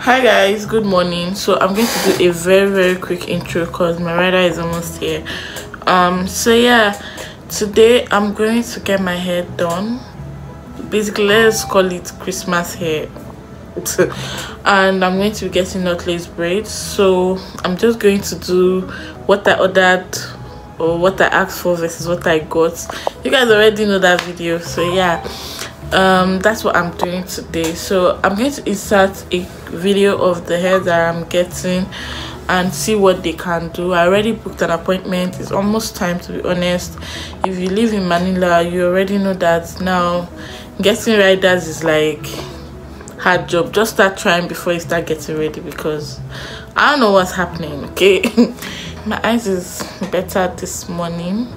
Hi guys, good morning. So I'm going to do a very quick intro because my rider is almost here. So yeah, today I'm going to get my hair done. Basically, let's call it Christmas hair. And I'm going to be getting knotless braids. So I'm just going to do what I ordered or what I asked for versus what I got. You guys already know that video, so yeah, that's what I'm doing today. So I'm going to insert a video of the hair that I'm getting and see what they can do. I already booked an appointment. It's almost time, to be honest. If you live in Manila, you already know that now getting riders is like hard job. Just start trying before you start getting ready, because I don't know what's happening. Okay. My eyes is better this morning,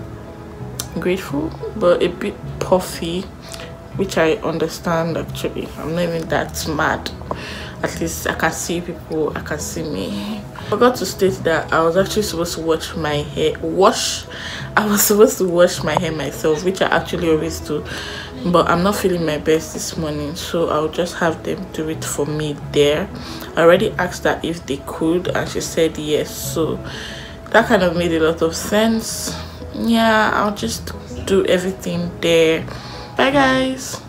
grateful, but a bit puffy, which I understand. Actually, I'm not even that mad. At least I can see people, I can see me. I forgot to state that I was actually supposed to wash my hair. I was supposed to wash my hair myself, which I actually always do, but I'm not feeling my best this morning, so I'll just have them do it for me there. I already asked her if they could and she said yes, so that kind of made a lot of sense. Yeah, I'll just do everything there. Bye guys.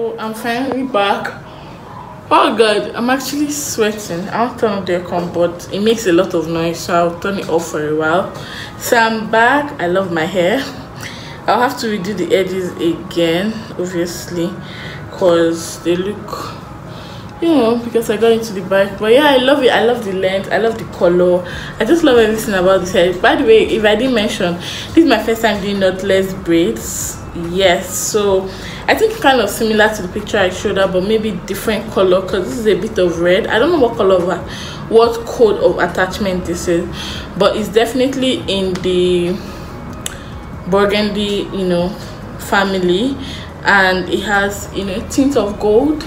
so I'm finally back. Oh god, I'm actually sweating. I'll turn off the aircon, but it makes a lot of noise, so I'll turn it off for a while. So I'm back. I love my hair. I'll have to redo the edges again, obviously, because they look, you know, because I got into the back. But yeah, I love it. I love the length, I love the color, I just love everything about this hair. By the way, if I didn't mention, this is my first time doing knotless braids. Yes, so I think kind of similar to the picture I showed her, but maybe different color, because this is a bit of red. I don't know what color of what code of attachment this is, but it's definitely in the burgundy, you know, family, and it has, you know, a tint of gold.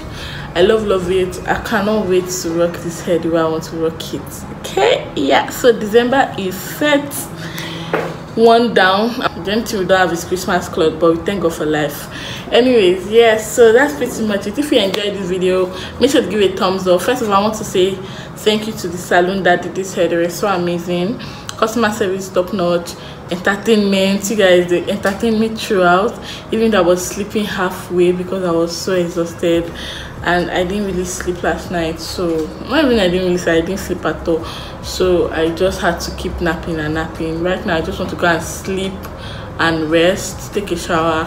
I love it. I cannot wait to rock this hair the way I want to rock it. Okay, yeah, so December is set. One down. Then we don't have his Christmas cloth, but we thank God for life. Anyways, yes, so that's pretty much it. If you enjoyed this video, make sure to give it a thumbs up. First of all, I want to say thank you to the salon that did this hair. They were so amazing. Customer service top notch. Entertainment, you guys, they entertained me throughout, even though I was sleeping halfway because I was so exhausted and I didn't really sleep last night. So not even I didn't sleep at all, so I just had to keep napping and napping. Right now I just want to go and sleep and rest, take a shower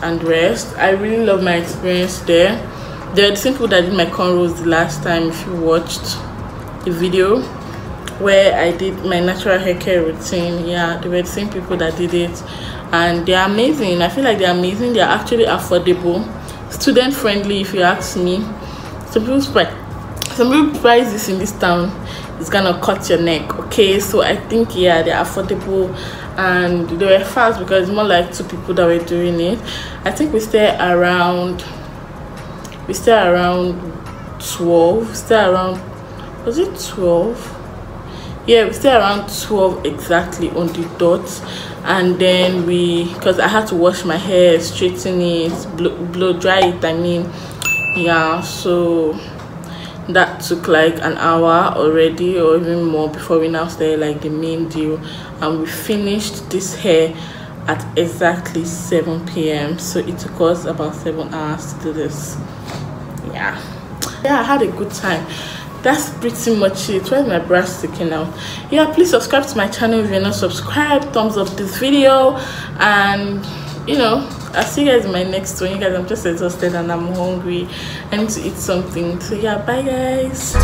and rest. I really love my experience there. They're the same people that did my cornrows the last time. If you watched the video where I did my natural hair care routine, yeah, they were the same people that did it, and they're amazing. I feel like they're amazing. They're actually affordable, student friendly, if you ask me. Some people price this in this town, it's gonna cut your neck. Okay, so I think, yeah, they're affordable, and they were fast because it's more like 2 people that were doing it. I think we stay around 12. Was it 12? Yeah, we stay around 12 exactly on the dot. And then because I had to wash my hair, straighten it, blow dry it, I mean, yeah, so that took like an hour already or even more before we now started like the main deal, and we finished this hair at exactly 7 p.m. so it took us about 7 hours to do this. Yeah, I had a good time. That's pretty much it. Where's my brush sticking out? Yeah, please subscribe to my channel if you're not subscribed. Thumbs up this video, and you know, I'll see you guys in my next one. You guys, I'm just exhausted and I'm hungry. I need to eat something. So yeah, bye guys.